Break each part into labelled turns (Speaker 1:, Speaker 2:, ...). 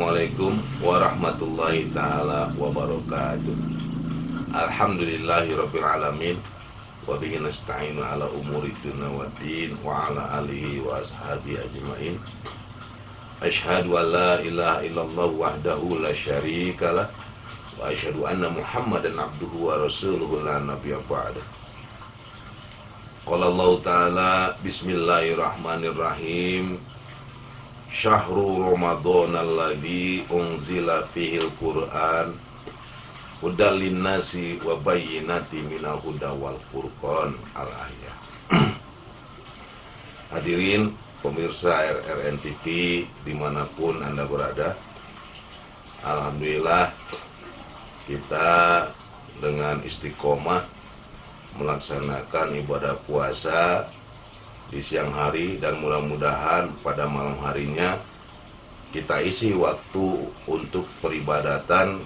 Speaker 1: Assalamualaikum warahmatullahi ta'ala wabarakatuh. Alhamdulillahirabbil alamin wa bihi nasta'inu ala umuri dunya waddin wa ala alihi wa ashabihi ajmain. Asyhadu an la ilaha illallah wahdahu la syarikalah wa asyhadu anna Muhammadan abduhu wa rasuluhu la nabiyya ba'da. Qala Allah ta'ala bismillahirrahmanirrahim. Syahrul Ramadan alladzi unzila fihil Qur'an hudal linnasi wa bayyinati minal huda wal furqan al-ayah. Hadirin pemirsa RRN TV dimanapun Anda berada, alhamdulillah kita dengan istiqomah melaksanakan ibadah puasa di siang hari, dan mudah-mudahan pada malam harinya kita isi waktu untuk peribadatan,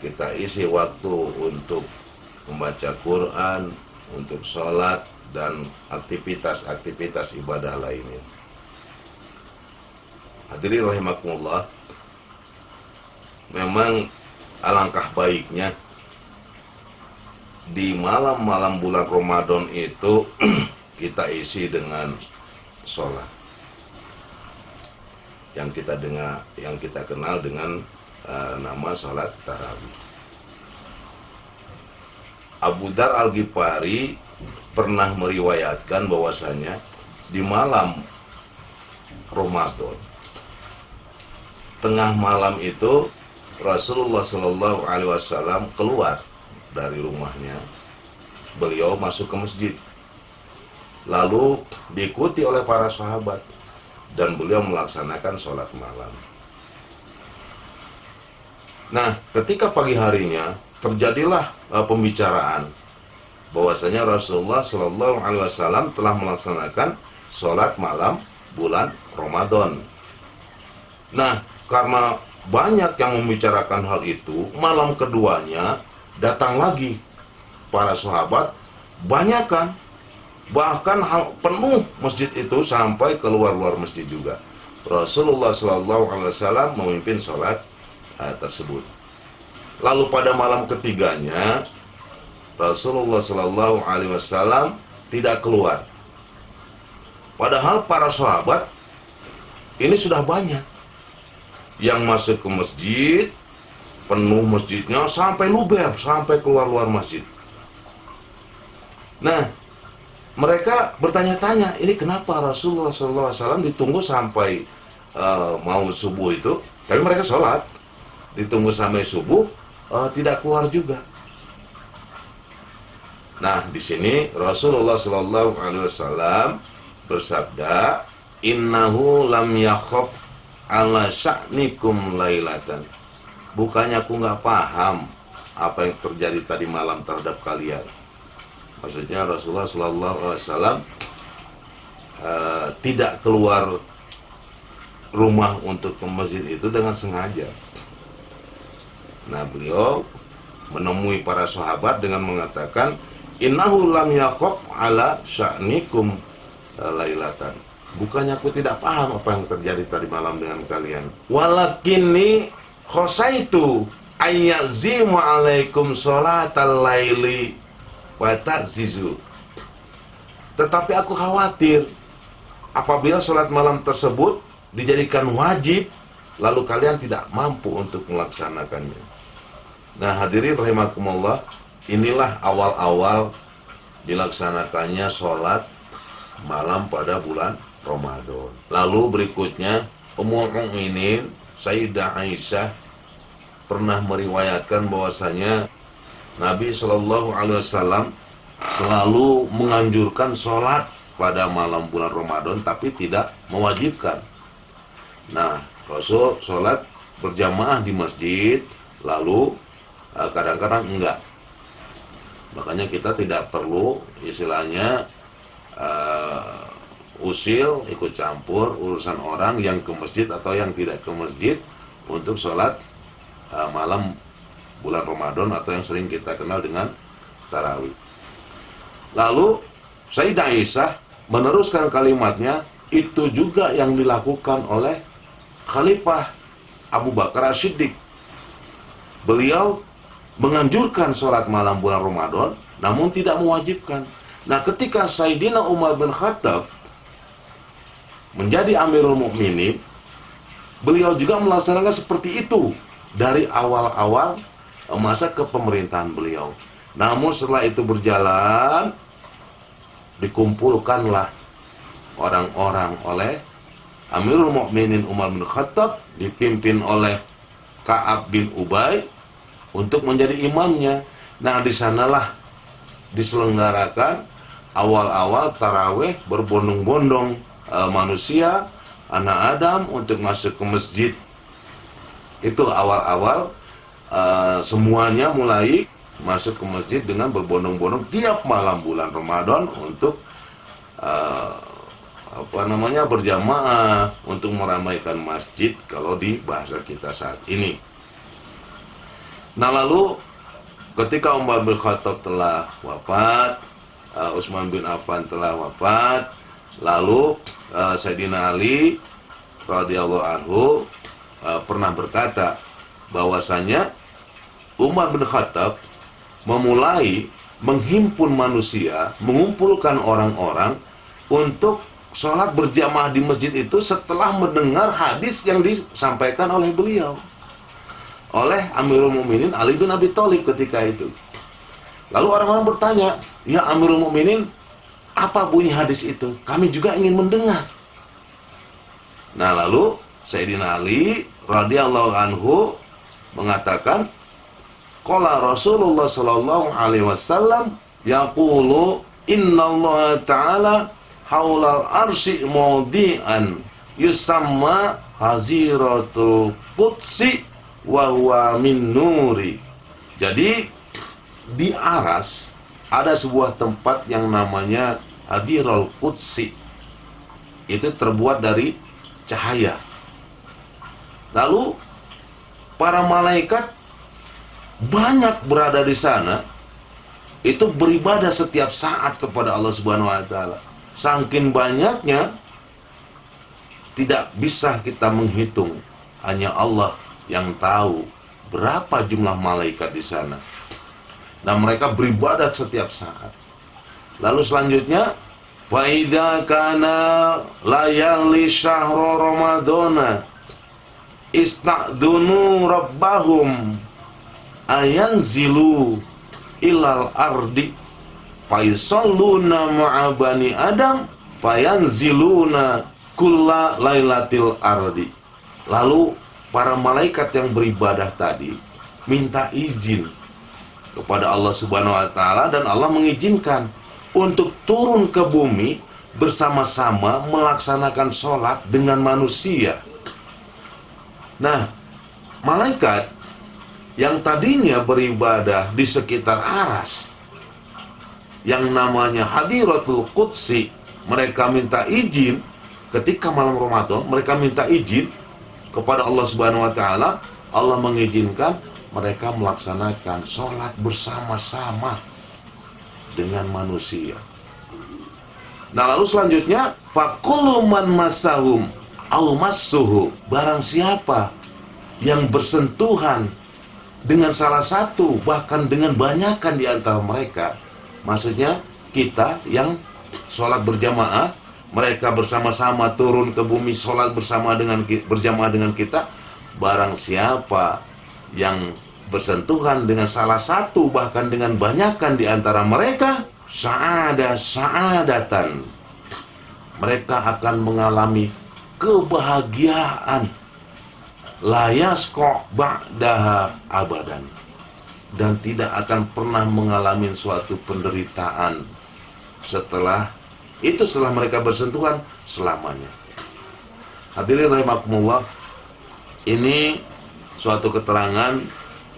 Speaker 1: kita isi waktu untuk membaca Quran, untuk sholat, dan aktivitas-aktivitas ibadah lainnya. Hadirin rahimakumullah, memang alangkah baiknya di malam-malam bulan Ramadan itu kita isi dengan sholat yang kita kenal dengan nama sholat tarawih. Abu Dzar Al-Ghifari pernah meriwayatkan bahwasanya di malam Ramadan, tengah malam itu Rasulullah Shallallahu Alaihi Wasallam keluar dari rumahnya. Beliau masuk ke masjid, lalu diikuti oleh para sahabat, dan beliau melaksanakan sholat malam. Nah, ketika pagi harinya terjadilah pembicaraan bahwasanya Rasulullah Shallallahu Alaihi Wasallam telah melaksanakan sholat malam bulan Ramadan. Nah, karena banyak yang membicarakan hal itu, malam keduanya datang lagi para sahabat, banyakan, bahkan penuh masjid itu sampai keluar masjid juga. Rasulullah Shallallahu Alaihi Wasallam memimpin sholat tersebut. Lalu pada malam ketiganya Rasulullah Shallallahu Alaihi Wasallam tidak keluar. Padahal para sahabat ini sudah banyak yang masuk ke masjid, penuh masjidnya sampai luber, sampai keluar masjid. Nah, mereka bertanya-tanya, ini kenapa Rasulullah SAW ditunggu sampai mau subuh itu, tapi mereka sholat, ditunggu sampai subuh, tidak keluar juga. Nah, di sini Rasulullah SAW bersabda, innahu lam yakhaf ala sya'nikum lailatan. Bukannya aku nggak paham apa yang terjadi tadi malam terhadap kalian. Maksudnya Rasulullah SAW tidak keluar rumah untuk ke masjid itu dengan sengaja. Nah, beliau menemui para sahabat dengan mengatakan, innahu lam yakhaf ala sya'nikum lailatan. Bukannya aku tidak paham apa yang terjadi tadi malam dengan kalian. Walakinni khosaitu ayyazimu alaikum sholatal laili wa ta'zizu. Tetapi aku khawatir apabila sholat malam tersebut dijadikan wajib, lalu kalian tidak mampu untuk melaksanakannya. Nah, hadirin rahimakumullah, inilah awal-awal dilaksanakannya sholat malam pada bulan Ramadan. Lalu berikutnya Ummul Mukminin Sayyidah Aisyah pernah meriwayatkan bahwasanya Nabi Shallallahu Alaihi Wasallam selalu menganjurkan sholat pada malam bulan Ramadan, tapi tidak mewajibkan. Nah, Rasul sholat berjamaah di masjid, lalu kadang-kadang enggak. Makanya kita tidak perlu istilahnya usil, ikut campur urusan orang yang ke masjid atau yang tidak ke masjid untuk sholat malam bulan Ramadan atau yang sering kita kenal dengan tarawih. Lalu Sayyidah Aisyah meneruskan kalimatnya, itu juga yang dilakukan oleh Khalifah Abu Bakar As-Siddiq. Beliau menganjurkan sholat malam bulan Ramadan, namun tidak mewajibkan. Nah, ketika Sayyidina Umar bin Khattab menjadi Amirul Mukminin, beliau juga melaksanakan seperti itu dari awal-awal masa kepemerintahan beliau. Namun setelah itu berjalan, dikumpulkanlah orang-orang oleh Amirul Mukminin Umar bin Khattab, dipimpin oleh Ka'ab bin Ubay untuk menjadi imamnya. Nah, di sanalah diselenggarakan awal-awal tarawih, berbondong-bondong manusia, anak Adam untuk masuk ke masjid. Itu awal-awal semuanya mulai masuk ke masjid dengan berbondong-bondong tiap malam bulan Ramadan untuk berjamaah, untuk meramaikan masjid kalau di bahasa kita saat ini. Nah, lalu ketika Umar bin Khattab telah wafat, Utsman bin Affan telah wafat, lalu Sayyidina Ali radhiyallahu anhu pernah berkata bahwasanya Umar bin Khattab memulai menghimpun manusia, mengumpulkan orang-orang untuk sholat berjamaah di masjid itu setelah mendengar hadis yang disampaikan oleh beliau, oleh Amirul Mukminin Ali bin Abi Thalib ketika itu. Lalu orang-orang bertanya, "Ya Amirul Mukminin, apa bunyi hadis itu? Kami juga ingin mendengar." Nah, lalu Sayyidina Ali radhiyallahu anhu mengatakan, qala Rasulullah sallallahu alaihi wasallam yaqulu innallaha ta'ala haulal arsy mawdi'an yusamma haziratul qudsi wa huwa min nuri. Jadi di aras ada sebuah tempat yang namanya Hadirul Qudsi. Itu terbuat dari cahaya. Lalu para malaikat banyak berada di sana, itu beribadah setiap saat kepada Allah Subhanahu wa taala. Saking banyaknya tidak bisa kita menghitung. Hanya Allah yang tahu berapa jumlah malaikat di sana. Nah, mereka beribadat setiap saat. Lalu selanjutnya, fa idza kana layali syahru ramadana ista'dunu rabbahum ayanzilu ilal ardi fayusalluna ma'a bani adam fayanziluna kulla lailatil ardi. Lalu para malaikat yang beribadah tadi minta izin kepada Allah Subhanahu wa taala, dan Allah mengizinkan untuk turun ke bumi bersama-sama melaksanakan sholat dengan manusia. Nah, malaikat yang tadinya beribadah di sekitar aras yang namanya Hadiratul Qudsi, mereka minta izin ketika malam Ramadan, mereka minta izin kepada Allah Subhanahu wa taala. Allah mengizinkan mereka melaksanakan sholat bersama-sama dengan manusia. Nah, lalu selanjutnya, faqullu man masahum au massuhu, barang siapa yang bersentuhan dengan salah satu, bahkan dengan banyakan di antara mereka, maksudnya kita yang sholat berjamaah, mereka bersama-sama turun ke bumi sholat berjamaah dengan kita, barang siapa yang bersentuhan dengan salah satu, bahkan dengan banyakan di antara mereka, sa'adatan, mereka akan mengalami kebahagiaan, la yasqa ba'daha abadan, dan tidak akan pernah mengalami suatu penderitaan setelah itu, setelah mereka bersentuhan selamanya. Hadirin rahimakumullah, ini suatu keterangan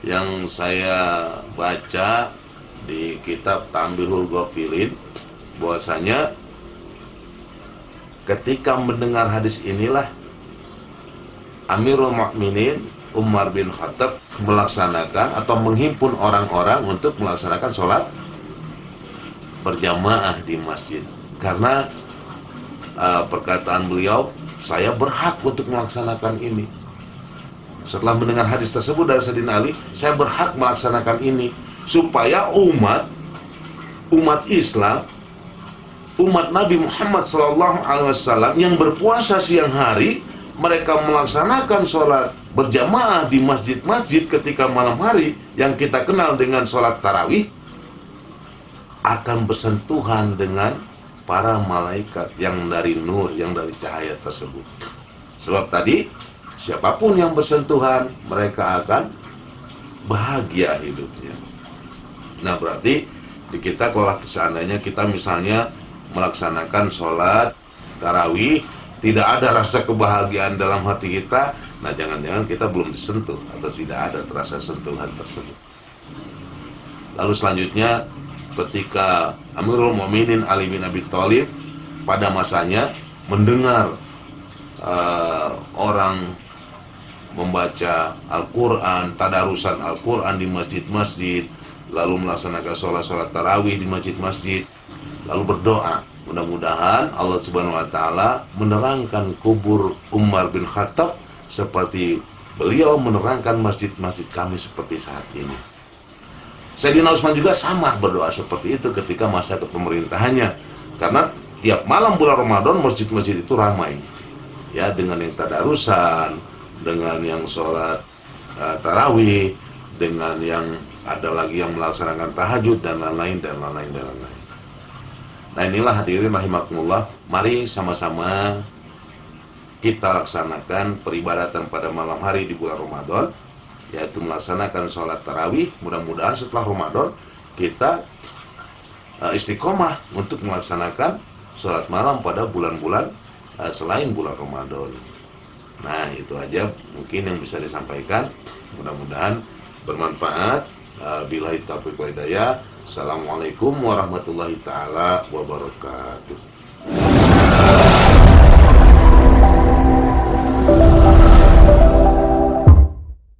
Speaker 1: yang saya baca di kitab Tanbihul Ghafilin, bahwasanya ketika mendengar hadis inilah Amirul Mukminin Umar bin Khattab melaksanakan atau menghimpun orang-orang untuk melaksanakan sholat berjamaah di masjid. Karena perkataan beliau, saya berhak untuk melaksanakan ini. Setelah mendengar hadis tersebut dari Sayyidina Ali, saya berhak melaksanakan ini supaya umat Islam, umat Nabi Muhammad SAW yang berpuasa siang hari, mereka melaksanakan sholat berjamaah di masjid-masjid ketika malam hari yang kita kenal dengan sholat tarawih, akan bersentuhan dengan para malaikat yang dari nur, yang dari cahaya tersebut. Sebab tadi, siapapun yang bersentuhan, mereka akan bahagia hidupnya. Nah, berarti di kita kalau seandainya kita misalnya melaksanakan sholat tarawih, tidak ada rasa kebahagiaan dalam hati kita, nah jangan-jangan kita belum disentuh atau tidak ada terasa sentuhan tersebut. Lalu selanjutnya, ketika Amirul Mukminin Ali bin Abi Thalib pada masanya mendengar orang membaca Al-Quran, tadarusan Al-Quran di masjid-masjid, lalu melaksanakan sholat-sholat tarawih di masjid-masjid, lalu berdoa, mudah-mudahan Allah Subhanahu wa Ta'ala menerangkan kubur Umar bin Khattab seperti beliau menerangkan masjid-masjid kami seperti saat ini. Sayyidina Utsman juga sama berdoa seperti itu ketika masa kepemerintahannya, karena tiap malam bulan Ramadan masjid-masjid itu ramai, ya, dengan yang tadarusan, dengan yang sholat tarawih, dengan yang ada lagi yang melaksanakan tahajud dan lain-lain dan lain-lain dan lain-lain. Nah, inilah hadirin rahimakumullah, mari sama-sama kita laksanakan peribadatan pada malam hari di bulan Ramadan, yaitu melaksanakan sholat tarawih. Mudah-mudahan setelah Ramadan kita istiqomah untuk melaksanakan sholat malam pada bulan-bulan selain bulan Ramadan. Nah, itu aja mungkin yang bisa disampaikan, mudah-mudahan bermanfaat. Billahi taufiq wal hidayah. Assalamualaikum warahmatullahi taala wabarakatuh.